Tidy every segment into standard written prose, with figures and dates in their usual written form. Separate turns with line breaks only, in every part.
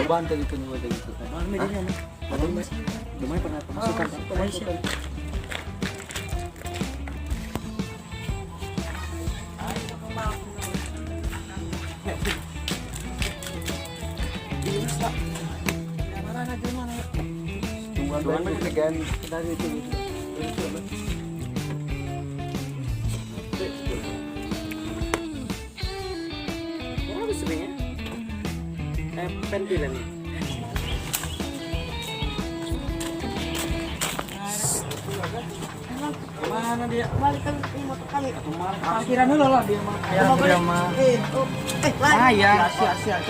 Jawaban tadi itu nih gitu kan.
Mana medianya nih?
Lumayan pernah pemasukan kan. Pemasukan. Tuan kan dari itu gitu.
Berapa sebenarnya? Pentil nih. Mana dia? Balikan ini motor kami. Parkiran dulu lah dia mah. Dia mah. Ya, sia-sia.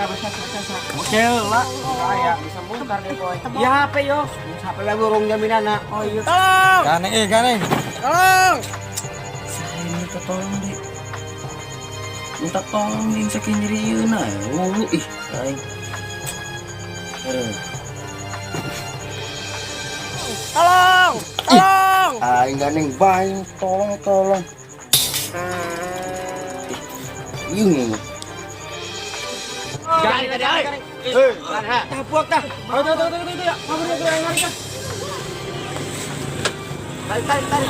Oke lah. Ya, bisa bongkar deh boy. Ya HP yo. HP lagi urung jaminan. Oh iya. Tolong. Gane. Tolong. Saya minta tolong deh. Minta tolong nih saking diri yeuna. Ih, aing. Tolong. Aing ganeng bae, tolong. Ini. Jangan tadi ai. Tapuak dah. Tuh ya. Kabur ya lari kan. Tarik.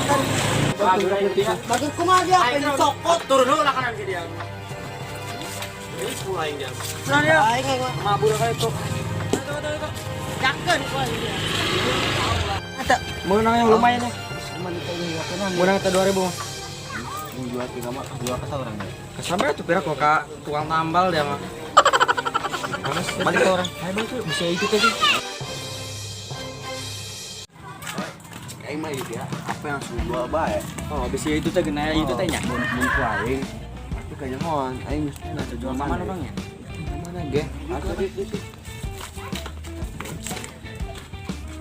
Bagi kumaha dia pengen cokot. Turun dulu lah kanan ke dia. Ini semua aing dia. Nah dia. Aing mabur ka itu. Tuh. Jakeun ku aing dia. Ada menang yang lumayan nih. Menang kita 2000 mah.
Ini jual 3 mah, jual ke orang ya.
Kesampai tuh pira kok Kak, tukang tambal dia mah. Balik ke orang. Ayo balik bisa itu tadi.
Kayak mah itu ya, apa yang sudah jual bae.
Oh, bisa itu teh gena itu teh nya.
Mun ku aing. Aku ka jaman, aing geus pernah jual
Mana orangnya?
Mana ge? Aku di situ.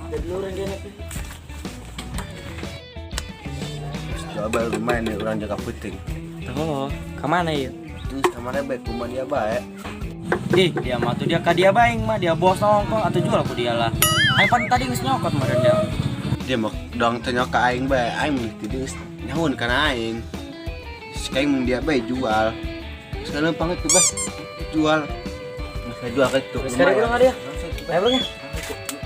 Dari luar dia nih.
Coba lumayan nih orang jaga puting.
Oh, kemana ya?
Terus kemana baik rumah dia baik.
Dia mah tuh dia ka dia baing mah dia bos nongko atau jual aku dia lah. Aing pan tadi geus nyokot mah dia.
Dia mah dong tanya ke aing bae, aing mah tidak nyahun kana aing. Sekarang dia bae jual. Sekarang panget tuh bas jual. Bisa jual ke itu.
Sekarang kurang dia. Bayarnya.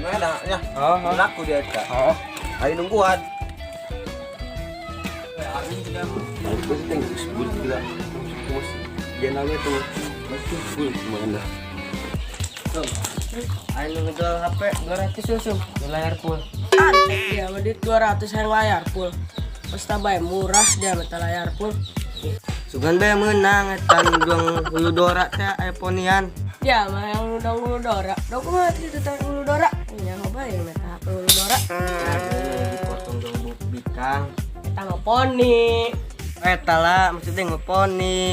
Enggak ada ya.
Oh,
Laku dia tak.
Oh.
Aing nungguan.
Aing juga
Penting sebut gila. Terus jenalnya tuh masih full mana.
Aing ngejual HP 200 susum di layar full. Aneh dia mah di 200 yang layar full. Pesta bae murah dia mah layar full. Sugan bae menang etan duang hulu dora teh iPhone-ian. Dia mah yang udang hulu dora. Dok mah itu teh hulu dora. Nya apa ya meta HP hulu dora. Dipotong dong bikang. Eta ngeponi. Eta lah maksudnya ngeponi.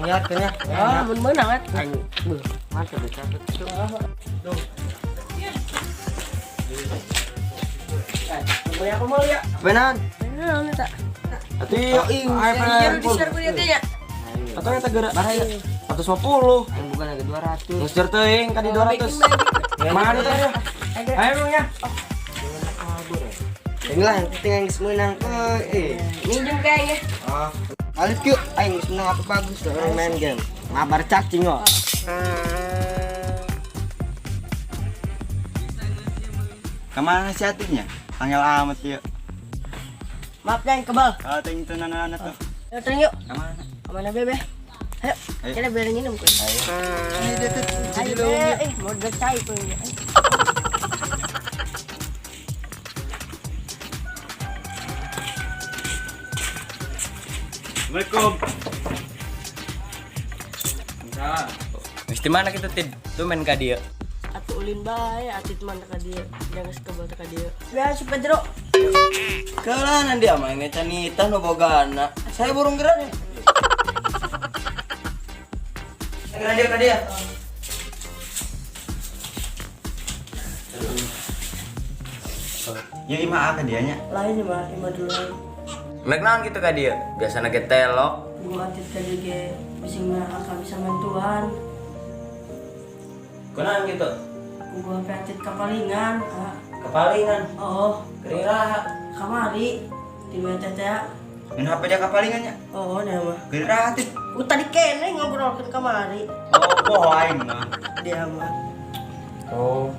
Lihat kan ya. Ah, bener banget. Aing. Mantap dicatat tuh. Tuh. Boleh aku mau ya? Benar. Benar minta. Ati di-share dia teh ya. Atau eta geura bahaya. 150. Yang bukan lagi 200. Ngeser teuing ka di 200. Mana teh ya? Ayo nya. Inilah yang penting yang menang. Minjem kayaknya. Alis kyuk, aing geus menang apa bagus orang main game. Ngabar cacing kok.
Kemana si hatinya? Tanggal amat ya.
Maaf yang kebal.
Ting itu nana tuh.
Ayo turun yuk.
Kemana?
Kemana bebe? Ayo. Kita beling minum kan.
Ini dia tuh jadi
Ayo, mau decai tuh.
Assalamualaikum.
Mesti mana kita tid? Tuh main ka dia. Atuh ulin bae, atit mana ka dia. Jangan sekebal ka dia. Ya si Pedro.
Kalanan dia mah ngecanita no bogana. Saya burung gerak nih. Ka dia. Ya ima akan dianya.
Lain mah, ima dulu.
Mek naon gitu ka dia? Biasana ge telok.
Gua atit ka dia bisa akan bisa bantuan.
Kunaon gitu?
Gua atit kapalingan, Kak.
Kepalingan.
Oh,
Kira
kamari di meja teh.
Ini HP dia kapalingannya.
Oh, nah mah.
Gratis.
Tadi kene ngobrolkeun kamari.
Oh, aing mah.
Dia mah.
Oh,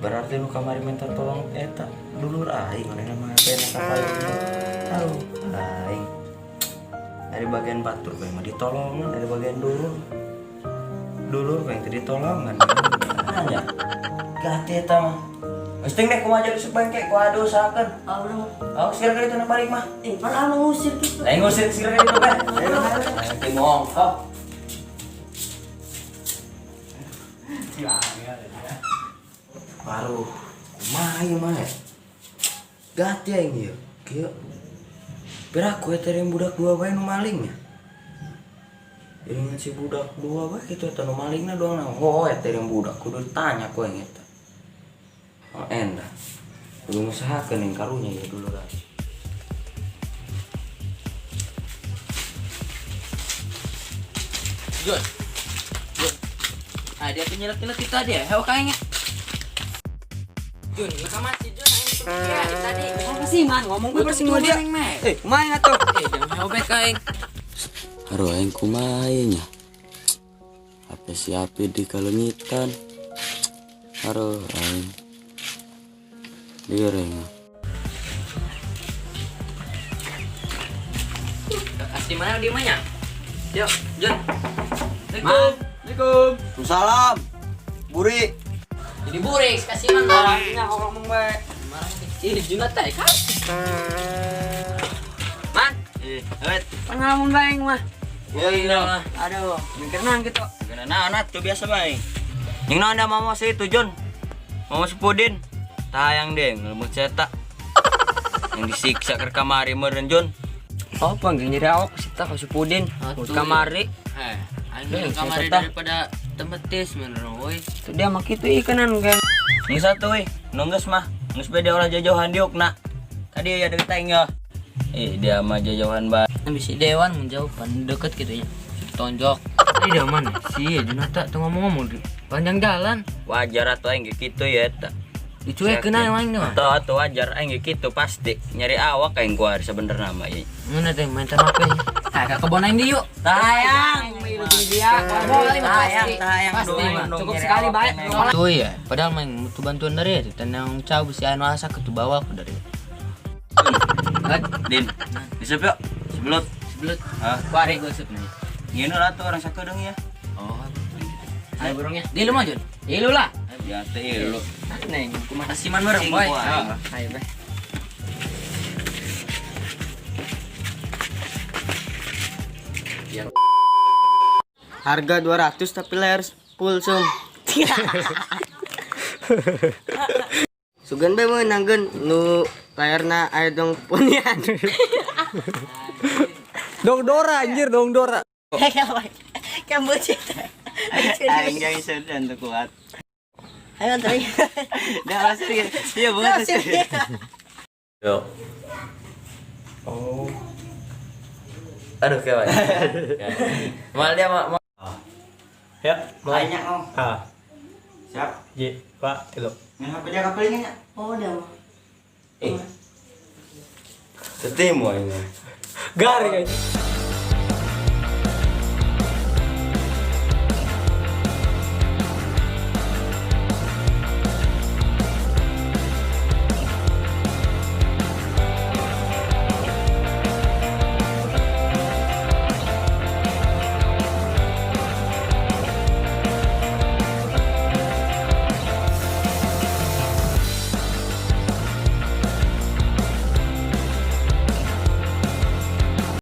berarti lu kamari minta tolong eta dulur aing mana nama pena kapal itu. Tahu aing. Dari bagian batur gue mah ditolongan, dari bagian dulur. Dulur gue yang tadi tolongan. Aja. Gati eta mah. Wis ting deh kumaha jadi subengke ku adu usahakeun. Oh, silakan itu na balik mah.
Pan ngusir gitu.
Lain ngusir silakan itu kan. Nanti mongkok. Baru kumaha mah. Gati aing ieu. Kieu. Beraku eta yang budak dua bae nu malingnya. Jadi si budak dua bae kitu eta nu malingna doang. Oh, eta yang budak kudu tanya ku yang eta. Oh, endah. Kudu ngusahakeun yang karunya ya dulu lah.
Jun. Ah, dia penyelek-nyelek kita dia. Heo kayaknya. Jun, enggak masih Jun yang itu tadi.
Apa sih man ngomong gue bersinggung dia. Kumaha atuh?
Jangan heo bae kaing.
Haro aing kumaha nya. Apa si api di kalengitan. Haro aing. Direng.
Kasih mana dia mah nya? Yuk, Jun.
Assalamualaikum.
Salam. Buri.
Jadi burik kasih mana?
Nya ngomong bae.
Marah kecil Jun teh kan. Man,
Wet.
Pengalaman bae mah.
Iya mah.
Aduh, mikirna gitu.
Nah, anak tuh biasa bae. Yang nanda mama si itu Jun. Mama Sepudin. Tayang deh, ngelmut cetak. Yang disiksa ke kamari meureun Jun.
Oh, panggil nyeri awak sih tak kasih pudin. Kamari.
aing di kamar daripada tempat tes bener woi.
Itu dia mah kitu ikanan kan.
Yang satu weh, nunggus mah. Nunggus beda olah jauhan diukna. Tadi ya dari taing ya. Dia mah jauhan bae.
Habis si Dewan menjauh pan deket gitu ya. Tonjok. Ini dia mana? Si Junata tuh ngomong-ngomong di panjang jalan.
Wajar atuh aing kitu ya eta.
Dicuekeun aing aing mah.
Atuh wajar aing kitu pasti. Nyari awak aing kuar sebenerna mah ieu.
Mana teh main tanah apa? Ah, ke kebon aing di yuk.
Tayang.
Dia.
Tayang
Pasti mah.
Cukup sekali baik.
Tuh ya, padahal main butuh bantuan dari itu tenang cau si anu asa ke bawa aku dari.
Din, disup yuk. Sebelut. Ah,
Kuari gue sup nih.
ngieun lah tuh orang sakedeung ya.
Oh. Ayo burungnya. Di lu mah Jun. Di lu lah.
Ya teh lu.
Neng, kumaha kasiman bareng boy. Ayo beh.
Harga 200 tapi layar full sum. Sugan bae meunangkeun nu layarna aya dong punian. Dong Dora anjir, dong Dora.
Kayak bucin.
Aing jadi sedan tuh kuat.
Ayo anterin.
Dah asli. Iya banget sih. Yo. Oh. Aduh kawan. Mal dia mal.
Ya,
Banyak om. Siap.
Ji, Pak, ilo.
Ngapa dia kapalnya?
Oh, udah mah.
Ketemu ini.
Garing aja.